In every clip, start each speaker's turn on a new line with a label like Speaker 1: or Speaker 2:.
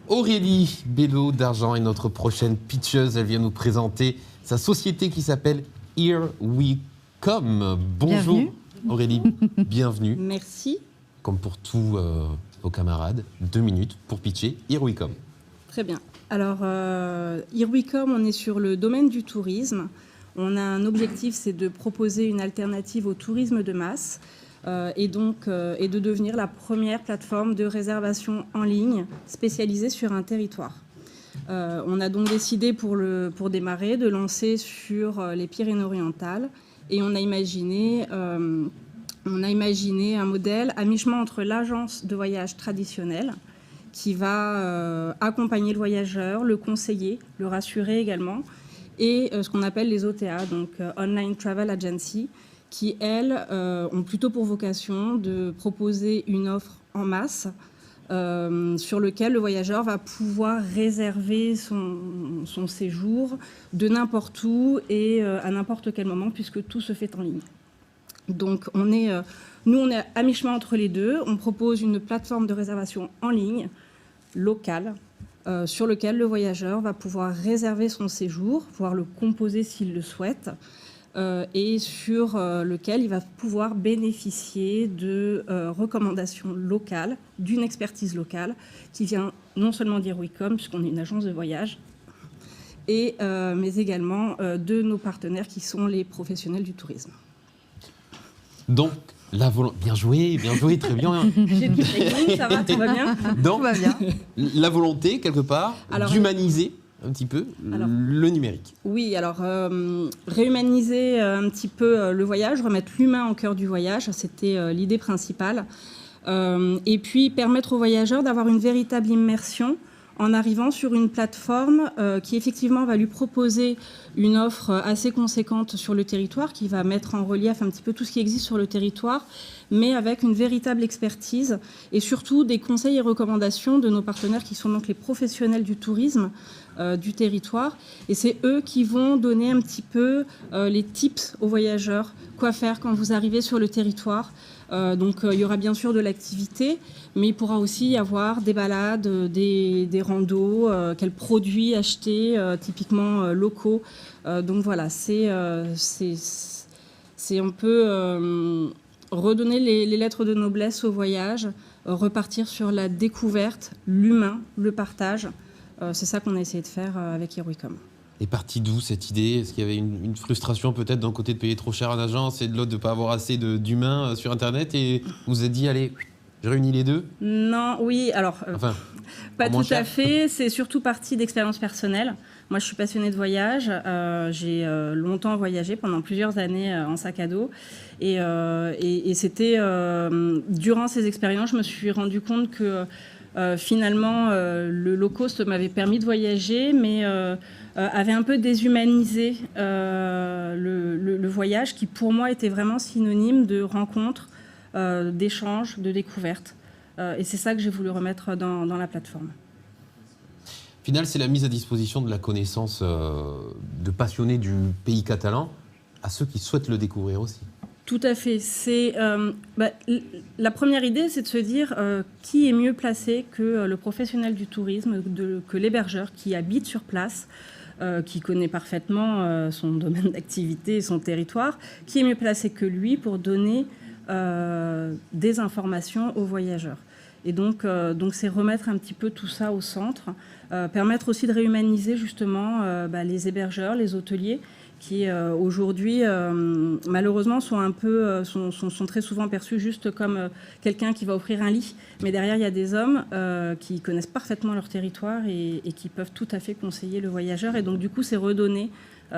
Speaker 1: Aurélie Bello d'Argent est notre prochaine pitcheuse. Elle vient nous présenter sa société qui s'appelle Here We Come. Bonjour
Speaker 2: Bienvenue.
Speaker 1: Aurélie, bienvenue.
Speaker 3: Merci.
Speaker 1: Comme pour tous vos camarades, 2 minutes pour pitcher Here We Come.
Speaker 3: Très bien. Alors, Here We Come, on est sur le domaine du tourisme. On a un objectif, c'est de proposer une alternative au tourisme de masse et de devenir la première plateforme de réservation en ligne spécialisée sur un territoire. On a donc décidé pour démarrer de lancer sur les Pyrénées-Orientales et on a imaginé un modèle à mi-chemin entre l'agence de voyage traditionnelle qui va accompagner le voyageur, le conseiller, le rassurer également, et ce qu'on appelle les OTA, donc Online Travel Agency, qui, elles, ont plutôt pour vocation de proposer une offre en masse sur lequel le voyageur va pouvoir réserver son séjour de n'importe où et à n'importe quel moment, puisque tout se fait en ligne. Donc, nous, on est à mi-chemin entre les deux. On propose une plateforme de réservation en ligne, locale, sur lequel le voyageur va pouvoir réserver son séjour, pouvoir le composer s'il le souhaite, et sur lequel il va pouvoir bénéficier de recommandations locales, d'une expertise locale, qui vient non seulement d'Here We Come, puisqu'on est une agence de voyage, mais également de nos partenaires qui sont les professionnels du tourisme.
Speaker 1: Donc, bien joué, très bien.
Speaker 3: J'ai du technique, ça va, tout va bien.
Speaker 1: Donc,
Speaker 2: Tout va bien.
Speaker 1: la volonté, quelque part, d'humaniser un petit peu le numérique.
Speaker 3: Oui, alors réhumaniser un petit peu le voyage, remettre l'humain au cœur du voyage, c'était l'idée principale. Et puis permettre aux voyageurs d'avoir une véritable immersion en arrivant sur une plateforme qui effectivement va lui proposer une offre assez conséquente sur le territoire, qui va mettre en relief un petit peu tout ce qui existe sur le territoire, mais avec une véritable expertise et surtout des conseils et recommandations de nos partenaires qui sont donc les professionnels du tourisme du territoire. Et c'est eux qui vont donner un petit peu les tips aux voyageurs, quoi faire quand vous arrivez sur le territoire. Donc il y aura bien sûr de l'activité, mais il pourra aussi y avoir des balades, des randos, quels produits acheter, typiquement locaux. Donc voilà, c'est un peu redonner les lettres de noblesse au voyage, repartir sur la découverte, l'humain, le partage. C'est ça qu'on a essayé de faire avec Here We Come.
Speaker 1: Est partie d'où cette idée? Est-ce qu'il y avait une frustration peut-être d'un côté de payer trop cher à l'agence et de l'autre de ne pas avoir assez d'humains sur Internet et vous vous êtes dit, allez, je réunis les deux?
Speaker 3: Non, oui, alors
Speaker 1: Enfin,
Speaker 3: pas tout à fait. C'est surtout partie d'expérience personnelle. Moi, je suis passionnée de voyage. J'ai longtemps voyagé, pendant plusieurs années en sac à dos. Et c'était durant ces expériences, je me suis rendu compte que finalement, le low cost m'avait permis de voyager, mais avait un peu déshumanisé le voyage, qui pour moi était vraiment synonyme de rencontre, d'échange, de découverte. Et c'est ça que j'ai voulu remettre dans la plateforme.
Speaker 1: Au final, c'est la mise à disposition de la connaissance de passionnés du pays catalan à ceux qui souhaitent le découvrir aussi.
Speaker 3: Tout à fait. La première idée, c'est de se dire qui est mieux placé que le professionnel du tourisme, que l'hébergeur qui habite sur place, qui connaît parfaitement son domaine d'activité et son territoire, qui est mieux placé que lui pour donner des informations aux voyageurs. Et donc c'est remettre un petit peu tout ça au centre, permettre aussi de réhumaniser justement les hébergeurs, les hôteliers, qui aujourd'hui malheureusement sont très souvent perçus juste comme quelqu'un qui va offrir un lit. Mais derrière, il y a des hommes qui connaissent parfaitement leur territoire et qui peuvent tout à fait conseiller le voyageur. Et donc du coup, c'est redonner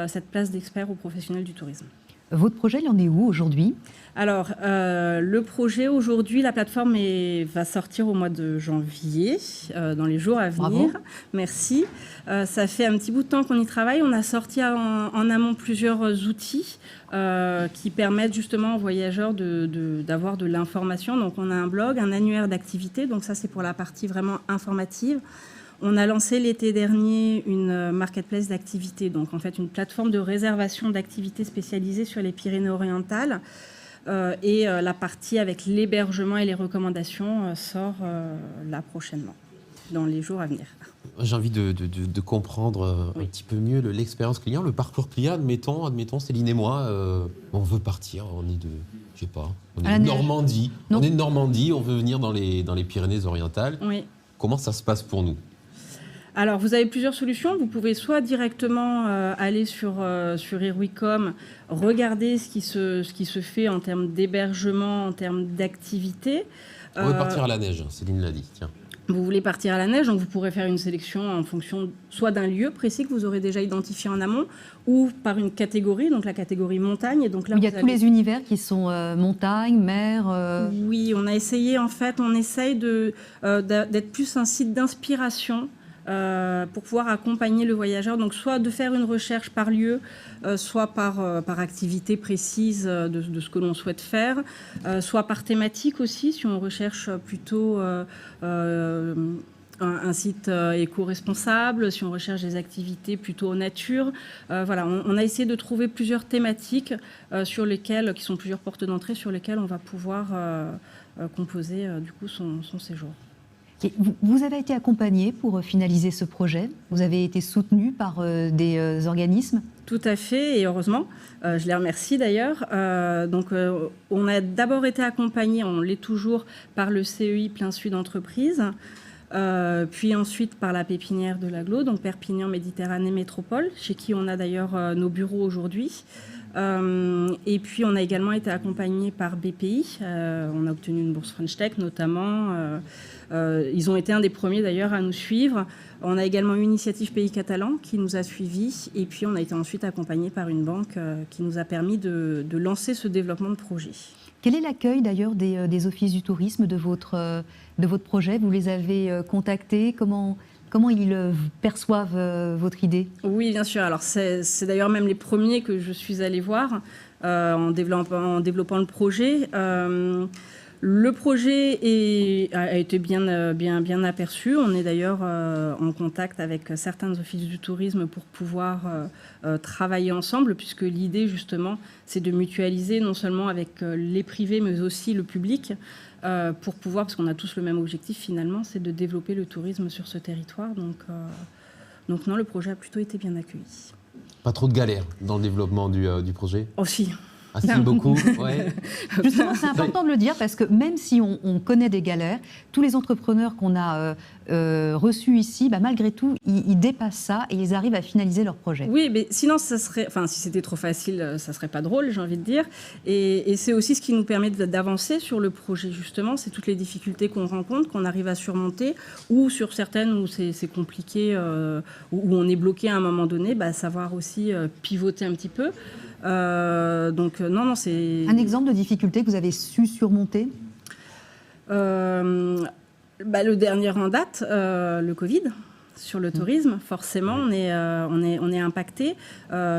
Speaker 3: cette place d'expert aux professionnels du tourisme.
Speaker 2: Votre projet, il en est où aujourd'hui?
Speaker 3: Alors, le projet aujourd'hui, la plateforme va sortir au mois de janvier, dans les jours à venir.
Speaker 2: Bravo.
Speaker 3: Merci. Ça fait un petit bout de temps qu'on y travaille. On a sorti en amont plusieurs outils qui permettent justement aux voyageurs d'avoir de l'information. Donc, on a un blog, un annuaire d'activités. Donc, ça, c'est pour la partie vraiment informative. On a lancé l'été dernier une marketplace d'activités, donc en fait une plateforme de réservation d'activités spécialisée sur les Pyrénées-Orientales. La partie avec l'hébergement et les recommandations sort là prochainement. dans les jours à venir.
Speaker 1: J'ai envie de comprendre un petit peu mieux l'expérience client, le parcours client. Admettons, Céline et moi, on veut partir, on est de Normandie. On est de Normandie, on veut venir dans les Pyrénées-Orientales.
Speaker 3: Oui.
Speaker 1: Comment ça se passe pour nous ?
Speaker 3: Alors, vous avez plusieurs solutions. Vous pouvez soit directement aller sur Eruicom, regarder ce qui se fait en termes d'hébergement, en termes d'activité.
Speaker 1: On veut partir à la neige, Céline l'a dit. Tiens.
Speaker 3: Vous voulez partir à la neige, donc vous pourrez faire une sélection en fonction soit d'un lieu précis que vous aurez déjà identifié en amont, ou par une catégorie, donc la catégorie montagne. Et donc là,
Speaker 2: il y a tous les univers qui sont montagne, mer.
Speaker 3: Oui, on a essayé, en fait, on essaye d'être plus un site d'inspiration. Pour pouvoir accompagner le voyageur, donc soit de faire une recherche par lieu, soit par activité précise de ce que l'on souhaite faire, soit par thématique aussi, si on recherche plutôt un site éco-responsable, si on recherche des activités plutôt en nature. Voilà, on a essayé de trouver plusieurs thématiques qui sont plusieurs portes d'entrée sur lesquelles on va pouvoir composer du coup son séjour.
Speaker 2: Vous avez été accompagné pour finaliser ce projet. Vous avez été soutenu par des organismes.
Speaker 3: Tout à fait, et heureusement. Je les remercie d'ailleurs. On a d'abord été accompagné, on l'est toujours, par le CEI Plein Sud Entreprises, puis ensuite par la pépinière de l'Aglo, donc Perpignan Méditerranée Métropole, chez qui on a d'ailleurs nos bureaux aujourd'hui. Et puis on a également été accompagné par BPI. On a obtenu une bourse French Tech notamment. Ils ont été un des premiers d'ailleurs à nous suivre. On a également eu Initiative Pays Catalan qui nous a suivis. Et puis on a été ensuite accompagné par une banque qui nous a permis de lancer ce développement de projet.
Speaker 2: Quel est l'accueil d'ailleurs des offices du tourisme de votre projet ? Vous les avez contactés ? Comment ils perçoivent votre idée ?
Speaker 3: Oui, bien sûr. Alors, c'est d'ailleurs même les premiers que je suis allée voir en développant le projet. Le projet a été bien aperçu. On est d'ailleurs en contact avec certains offices du tourisme pour pouvoir travailler ensemble, puisque l'idée, justement, c'est de mutualiser non seulement avec les privés, mais aussi le public, pour pouvoir, parce qu'on a tous le même objectif finalement, c'est de développer le tourisme sur ce territoire. Donc non, le projet a plutôt été bien accueilli.
Speaker 1: Pas trop de galères dans le développement du projet ?
Speaker 3: Aussi.
Speaker 1: Ah si, beaucoup, ouais.
Speaker 2: Justement, c'est important de le dire parce que même si on connaît des galères, tous les entrepreneurs qu'on a reçus ici, malgré tout, ils dépassent ça et ils arrivent à finaliser leur projet.
Speaker 3: Oui, mais sinon, si c'était trop facile, ça serait pas drôle, j'ai envie de dire. Et c'est aussi ce qui nous permet d'avancer sur le projet, justement. C'est toutes les difficultés qu'on rencontre, qu'on arrive à surmonter, ou sur certaines où c'est compliqué, où on est bloqué à un moment donné, savoir aussi pivoter un petit peu. Non, c'est...
Speaker 2: Un exemple de difficulté que vous avez su surmonter ?
Speaker 3: Le dernier en date, le Covid, sur le tourisme. Forcément, on est impacté.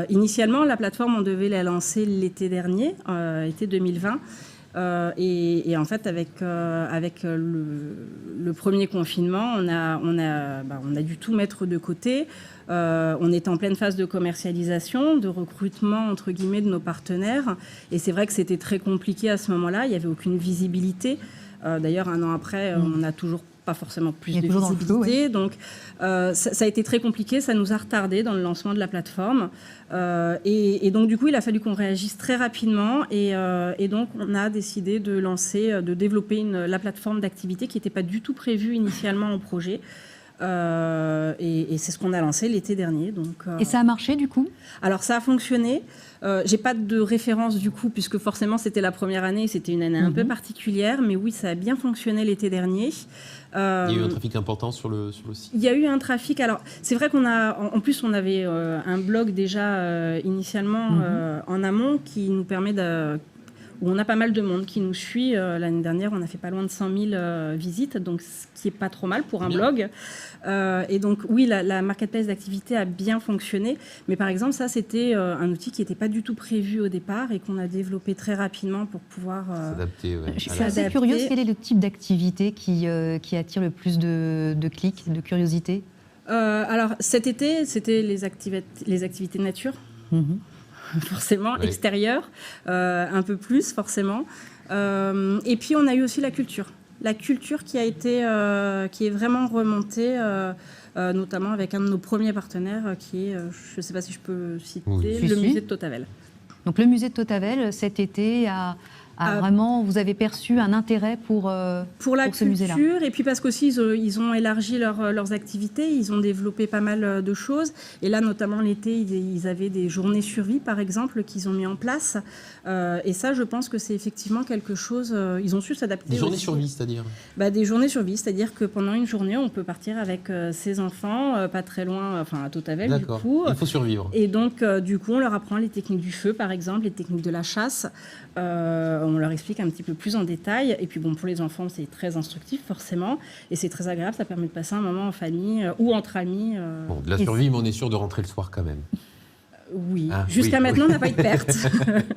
Speaker 3: Initialement, la plateforme, on devait la lancer l'été dernier, été 2020. Et en fait, avec le premier confinement, on a dû tout mettre de côté. On est en pleine phase de commercialisation, de recrutement, entre guillemets, de nos partenaires. Et c'est vrai que c'était très compliqué à ce moment-là. Il n'y avait aucune visibilité. D'ailleurs, un an après, on n'a toujours pas forcément plus de visibilité. Flou, ouais. Donc, ça a été très compliqué. Ça nous a retardé dans le lancement de la plateforme. Et donc, du coup, il a fallu qu'on réagisse très rapidement. Et donc, on a décidé de développer la plateforme d'activité qui n'était pas du tout prévue initialement au projet. Et c'est ce qu'on a lancé l'été dernier.
Speaker 2: Et ça a marché, du coup ?
Speaker 3: Alors, ça a fonctionné. J'ai pas de référence, du coup, puisque forcément, c'était la première année. C'était une année un peu particulière. Mais oui, ça a bien fonctionné l'été dernier.
Speaker 1: Il y a eu un trafic important sur le site ?
Speaker 3: Il y a eu un trafic. Alors, c'est vrai qu'on avait un blog déjà initialement en amont qui nous permet où on a pas mal de monde qui nous suit. L'année dernière, on a fait pas loin de 100 000 visites, donc ce qui est pas trop mal pour un blog. Et donc, oui, la marketplace d'activité a bien fonctionné. Mais par exemple, ça, c'était un outil qui n'était pas du tout prévu au départ et qu'on a développé très rapidement pour pouvoir
Speaker 1: s'adapter. Ouais.
Speaker 2: Je suis assez curieuse. Quel est le type d'activité qui attire le plus de clics, de curiosité ?
Speaker 3: Alors, cet été, c'était les activités de nature. Forcément, extérieur, un peu plus forcément. Et puis on a eu aussi la culture. la culture qui est vraiment remontée, notamment avec un de nos premiers partenaires qui est, je ne sais pas si je peux citer, le musée de Tautavel.
Speaker 2: Donc le musée de Tautavel, cet été, vraiment, vous avez perçu un intérêt pour ce musée-là.
Speaker 3: Et puis parce qu'aussi, ils ont élargi leurs activités, ils ont développé pas mal de choses. Et là, notamment l'été, ils avaient des journées survie, par exemple, qu'ils ont mis en place. Et ça, je pense que c'est effectivement quelque chose... ils ont su s'adapter.
Speaker 1: Des journées survie, c'est-à-dire
Speaker 3: des journées survie, c'est-à-dire que pendant une journée, on peut partir avec ses enfants, pas très loin, enfin à Tautavel, du coup.
Speaker 1: Il faut survivre.
Speaker 3: Et donc, du coup, on leur apprend les techniques du feu, par exemple, les techniques de la chasse. On leur explique un petit peu plus en détail. Et puis, bon, pour les enfants, c'est très instructif, forcément. Et c'est très agréable. Ça permet de passer un moment en famille ou entre amis.
Speaker 1: Bon, de la survie, mais on est sûr de rentrer le soir quand même.
Speaker 3: Oui. Jusqu'à maintenant, on n'a pas eu de perte.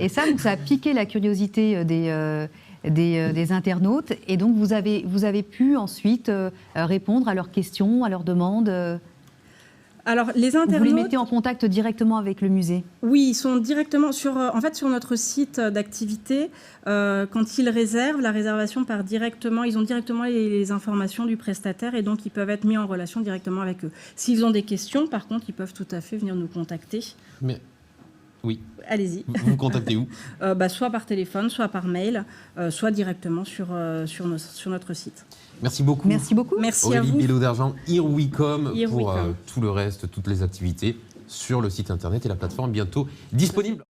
Speaker 2: Et ça, donc, ça a piqué la curiosité des internautes. Et donc, vous avez pu ensuite répondre à leurs questions, à leurs demandes.
Speaker 3: Alors, les internautes...
Speaker 2: Vous les mettez en contact directement avec le musée?
Speaker 3: Oui, ils sont directement sur notre site d'activité. Quand ils réservent, la réservation part directement. Ils ont directement les informations du prestataire et donc ils peuvent être mis en relation directement avec eux. S'ils ont des questions, par contre, ils peuvent tout à fait venir nous contacter.
Speaker 1: Mais oui.
Speaker 3: Allez-y.
Speaker 1: Vous contactez où?
Speaker 3: Soit par téléphone, soit par mail, soit directement sur notre site.
Speaker 1: Merci beaucoup.
Speaker 2: Merci beaucoup.
Speaker 3: Merci
Speaker 1: Aurélie
Speaker 3: à vous.
Speaker 1: Belot d'Argent, Here We Come, pour tout le reste, toutes les activités sur le site internet et la plateforme bientôt disponible.